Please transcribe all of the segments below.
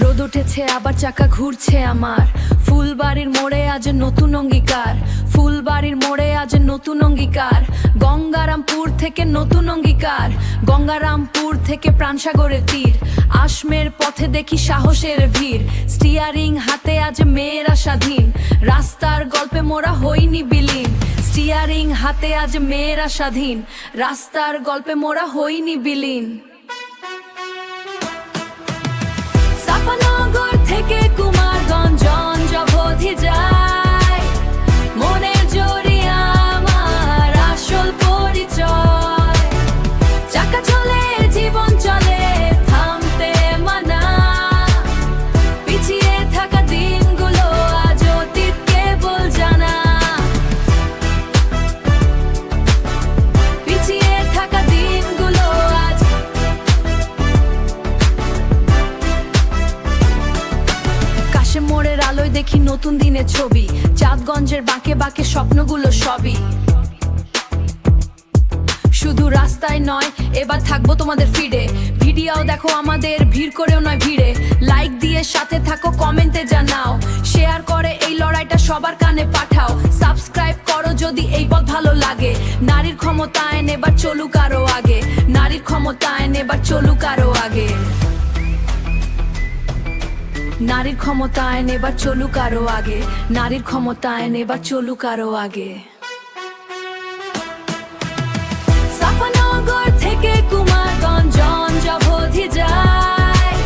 রোদ উঠেছে আবার চাকা ঘুরছে আমার, ফুলবাড়ির মোড়ে আজ নতুন অঙ্গীকার, ফুলবাড়ির মোড়ে আজ নতুন অঙ্গীকার, গঙ্গারামপুর থেকে নতুন অঙ্গীকার, গঙ্গারামপুর থেকে প্রাণসাগরের তীর, আশমের পথে দেখি সাহসের ভিড়, স্টিয়ারিং হাতে আজ মেয়েরা স্বাধীন, রাস্তার গল্পে মোরা হইনি বিলীন, স্টিয়ারিং হাতে আজ মেয়েরা স্বাধীন, রাস্তার গল্পে মোরা হইনি বিলীন। সাফানগর থেকে কুমারগঞ্জ অবধি যায়, মনের জড়িয়ে আমার আসল পরিচয়, চাকা চলে জীবন চলে থামতে মানা, পিছিয়ে থাকা দিনগুলো আজ অতীত কেবল জানা, পিছিয়ে থাকা দিনগুলো আজ। কাশে মোড়ের আলোয় দেখি নতুন দিনের ছবি, চাঁদগঞ্জের বাঁকে বাঁকে স্বপ্নগুলো সবই, শুধু রাস্তায় নয় এবার থাকবো তোমাদের ফিডে, ভিডিও দেখো আমাদের, ভিড় করেও নয় ভিড়ে, লাইক দিয়ে সাথে থাকো, কমেন্টে জানাও, শেয়ার করে এই লড়াইটা সবার কানে পাঠাও, সাবস্ক্রাইব করো যদি এই পথ ভালো লাগে। নারীর ক্ষমতায়ন এবার চলুক আরো আগে, নারীর ক্ষমতায়ন এবার চলুক আরো আগে, নারীর ক্ষমতায়ন এবার চলুক আরো আগে, নারীর ক্ষমতায়ন এবার চলুক আরো আগে। সাফানগর থেকে কুমারগঞ্জ অবধি যায়,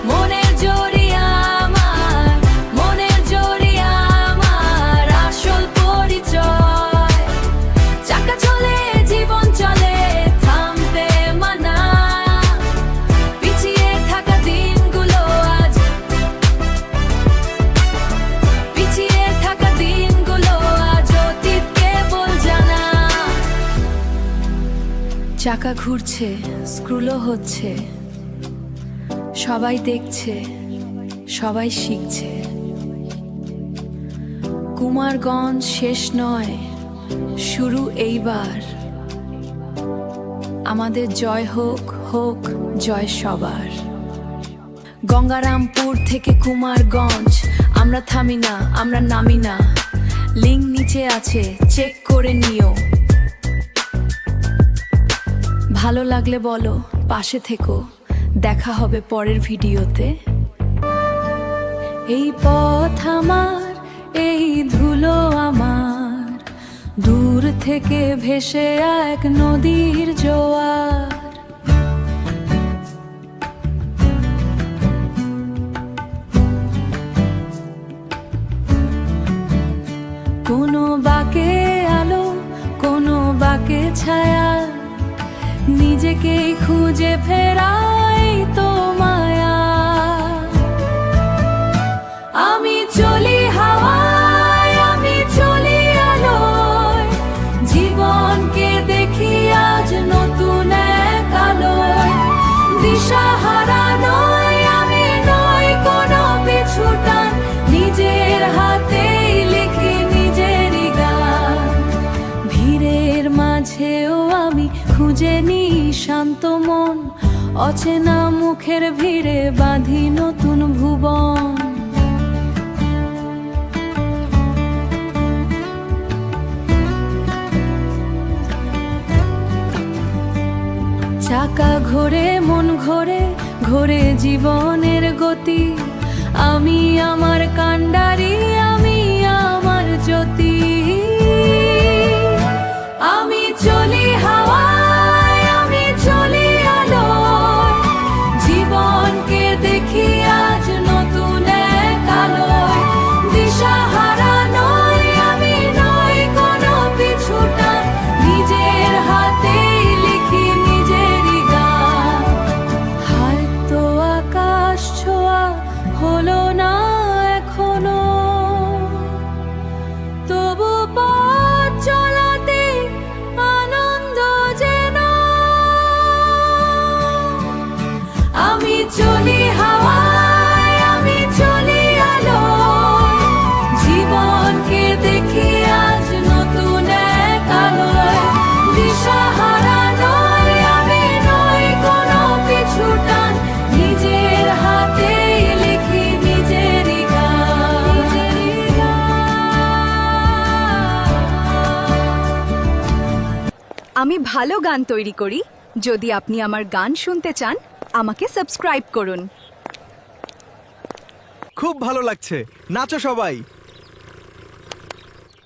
মনের জড়িয়ে আমার, মনের জড়িয়ে আমার আসল পরিচয়, চাকা চলে জীবন চলে থামতে মানা, পিছিয়ে থাকা দিনগুলো আজ, পিছিয়ে থাকা দিনগুলো আজ অতীত কেবল জানা। চাকা ঘুরছে, স্ক্রুলও হচ্ছে, সবাই দেখছে, সবাই শিখছে, কুমারগঞ্জ শেষ নয়, শুরু এইবার, আমাদের জয় হোক, হোক জয় সবার। গঙ্গারামপুর থেকে কুমারগঞ্জ, আমরা থামি না, আমরা নামি না, লিঙ্ক নিচে আছে, চেক করে নিও, ভালো লাগলে বলো, পাশে থেকো, দেখা হবে পরের ভিডিওতে। এই পথ আমার, এই ধুলো আমার, দূর থেকে ভেসে এক নদীর জোয়ার, কোনো বাঁকে আলো, কোনো বাঁকে ছায়া, নিজেকেই খুঁজে ফেরাই তো মায়া, আমি চলি হাওয়ায়, আমি চলি আলোয়, জীবনকে দেখি আজ নতুন এক আলোয়, দিশাহারা নয় আমি, নয় কোনো পিছুটান, নিজের হাতেই লিখি নিজেরই গান, ভিড়ের মাঝেও আমি খুঁজে নিই শান্ত মন, অচেনা মুখের ভিড়ে বাঁধি নতুন ভুবন, চাকা ঘোরে মন ঘোরে, ঘোরে জীবনের গতি, আমি আমার কান্ডারি, আমি আমার জ্যোতি, আমি চলি হাওয়ায়, আমি চলি আলোয়, জীবনকে দেখি আজ নতুন এক আলোয়, দিশাহারা নয় আমি, নয় কোনো পিছুটান, নিজের হাতেই লিখি নিজেরই গান, হয়তো আকাশ ছোঁয়া হলো না এখনো, আমি ভালো গান তৈরি করি। যদি আপনি আমার গান শুনতে চান আমাকে সাবস্ক্রাইব করুন। খুব ভালো লাগছে, নাচো সবাই।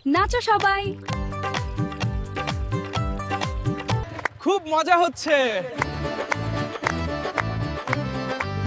নাচো সবাই। খুব মজা হচ্ছে।